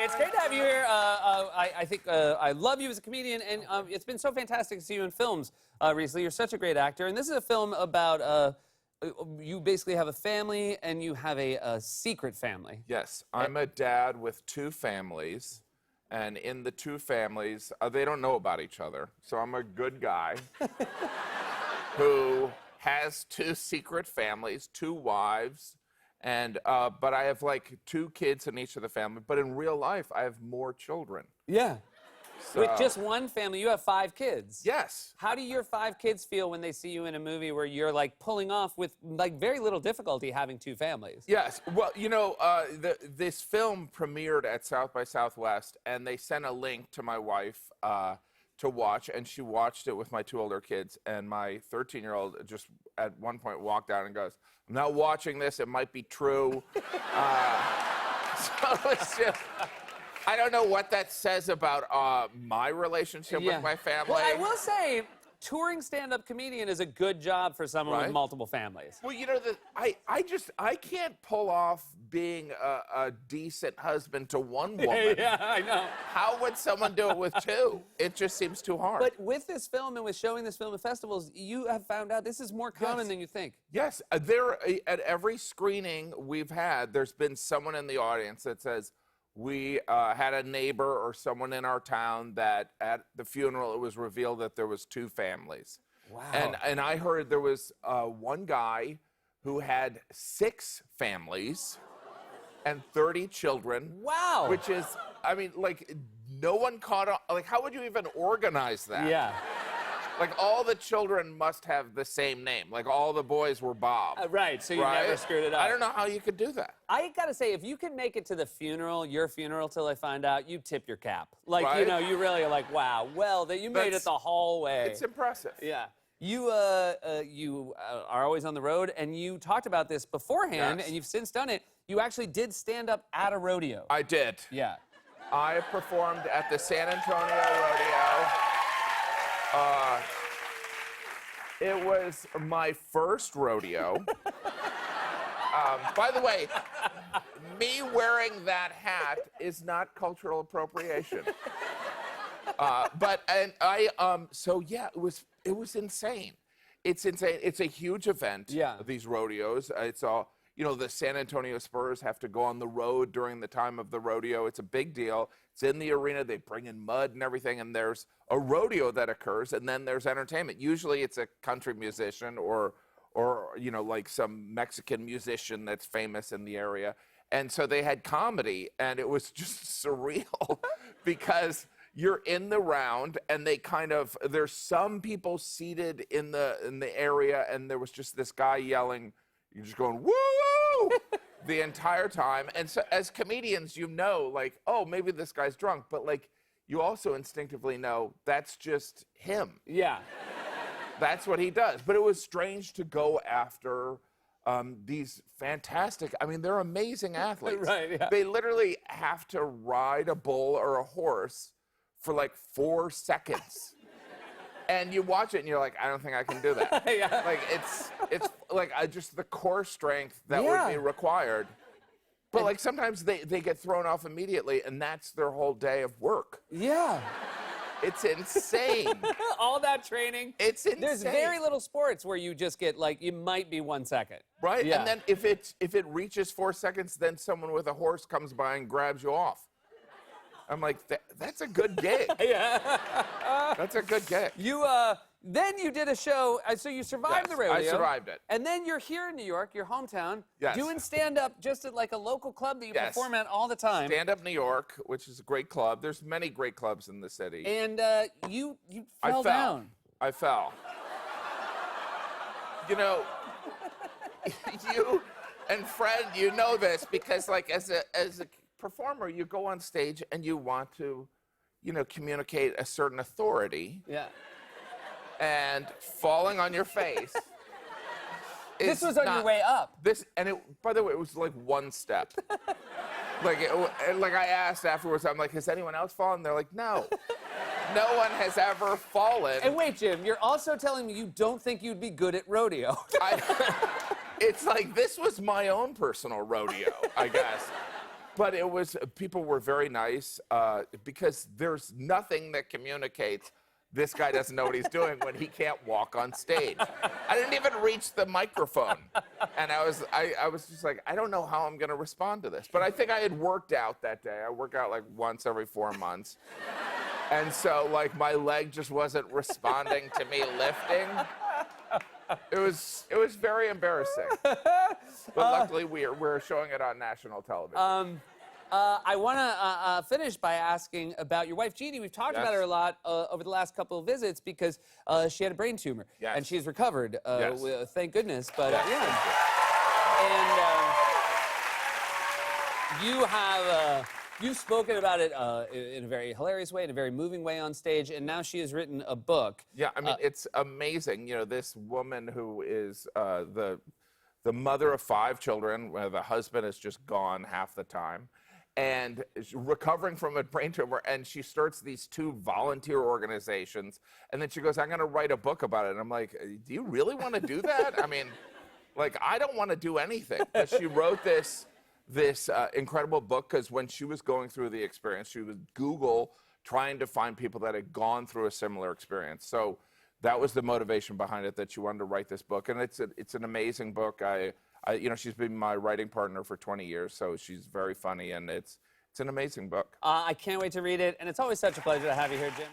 It's great to have you here. I think I love you as a comedian, and it's been so fantastic to see you in films recently. You're such a great actor, and this is a film about you basically have a family, and you have a secret family. Yes, I'm a dad with two families, and in the two families, they don't know about each other. So I'm a good guy who has two secret families, two wives, and but I have like two kids in each of the family. But in real life, I have more children. Yeah. So, With just one family, you have 5 kids. yes. How do your 5 kids feel when they see you in a movie where you're like pulling off with like very little difficulty having 2 families? Yes. Well, you know, this film premiered at South by Southwest, and they sent a link to my wife to watch, and she watched it with my 2 older kids. And my 13-year-old just at one point walked out and goes, "I'm not watching this. It might be true." So it's just, I don't know what that says about my relationship with my family. Well, I will say, touring stand-up comedian is a good job for someone with Right? multiple families. Well, you know, I can't pull off being a decent husband to one woman. Yeah, I know. How would someone do it with 2? It just seems too hard. But with this film and with showing this film at festivals, you have found out this is more common than you think. Yes, at every screening we've had, there's been someone in the audience that says, we had a neighbor or someone in our town that at the funeral it was revealed that there was 2 families. Wow. And I heard there was one guy who had 6 families and 30 children. Wow. Which is, I mean, like, no one caught on. Like, how would you even organize that? Yeah. Like, all the children must have the same name. Like, all the boys were Bob. Right, so you right? never screwed it up. I don't know how you could do that. I gotta say, if you can make it to the funeral, your funeral, till I find out, you tip your cap. Like, you Right? know, you really are like, wow, well, that you made it That's- the whole way. It's impressive. Yeah. You are always on the road, and you talked about this beforehand, Yes. and you've since done it. You actually did stand up at a rodeo. I did. Yeah. I performed at the San Antonio Rodeo. It was my first rodeo. By the way, me wearing that hat is not cultural appropriation. So yeah, it was insane. It's insane. It's a huge event. Yeah. These rodeos. It's all, you know, the San Antonio Spurs have to go on the road during the time of the rodeo. It's a big deal. It's in the arena. They bring in mud and everything, and there's a rodeo that occurs, and then there's entertainment. Usually it's a country musician or you know, like some Mexican musician that's famous in the area. And so they had comedy, and it was just surreal because you're in the round, and they kind of, there's some people seated in the area, and there was just this guy yelling, you're just going, woo! The entire time. And so as comedians, you know, like, oh, maybe this guy's drunk, but like, you also instinctively know that's just him. Yeah. That's what he does. But it was strange to go after these fantastic, I mean, they're amazing athletes. Right, yeah. They literally have to ride a bull or a horse for like 4 seconds. And you watch it and you're like, I don't think I can do that. Yeah. Like, it's like just the core strength that Yeah. would be required. But like sometimes they get thrown off immediately, and that's their whole day of work. Yeah. It's insane. All that training. It's insane. There's very little sports where you just get like, you might be 1 second. Right? Yeah. And then if it reaches 4 seconds, then someone with a horse comes by and grabs you off. I'm like, that's a good gig. Yeah. That's a good gig. Then you did a show, so you survived Yes, the rodeo. I survived it. And then you're here in New York, your hometown, Yes. doing stand-up just at like a local club that you Yes. perform at all the time. Stand Up New York, which is a great club. There's many great clubs in the city. And you I fell down. I fell. You know, you and Fred, you know this because, like, as a performer, you go on stage and you want to, you know, communicate a certain authority. Yeah. And falling on your face. This was on your way up. By the way, it was like 1 step. like I asked afterwards, I'm like, has anyone else fallen? They're like, no. No one has ever fallen. And wait, Jim, you're also telling me you don't think you'd be good at rodeo. It's like, this was my own personal rodeo, I guess. But it was, people were very nice because there's nothing that communicates this guy doesn't know what he's doing when he can't walk on stage. I didn't even reach the microphone. And I was just like, I don't know how I'm gonna respond to this. But I think I had worked out that day. I work out like once every 4 months. And so like my leg just wasn't responding to me lifting. It was very embarrassing. But luckily we're showing it on national television. I want to finish by asking about your wife, Jeannie. We've talked about her a lot over the last couple of visits because she had a brain tumor. Yes. And she's recovered, Yes. thank goodness. But Yes, And you have you've spoken about it in a very hilarious way, in a very moving way on stage, and now she has written a book. Yeah, I mean, it's amazing. You know, this woman who is the mother of 5 children, where the husband is just gone half the time, and is recovering from a brain tumor, and she starts these 2 volunteer organizations, and then she goes, I'm going to write a book about it. And I'm like, do you really want to do that? I mean, like, I don't want to do anything. But she wrote this incredible book because when she was going through the experience, she would Google trying to find people that had gone through a similar experience. So that was the motivation behind it, that she wanted to write this book. And it's an amazing book. You know, she's been my writing partner for 20 years, so she's very funny, and it's an amazing book. I can't wait to read it, and it's always such a pleasure to have you here, Jim.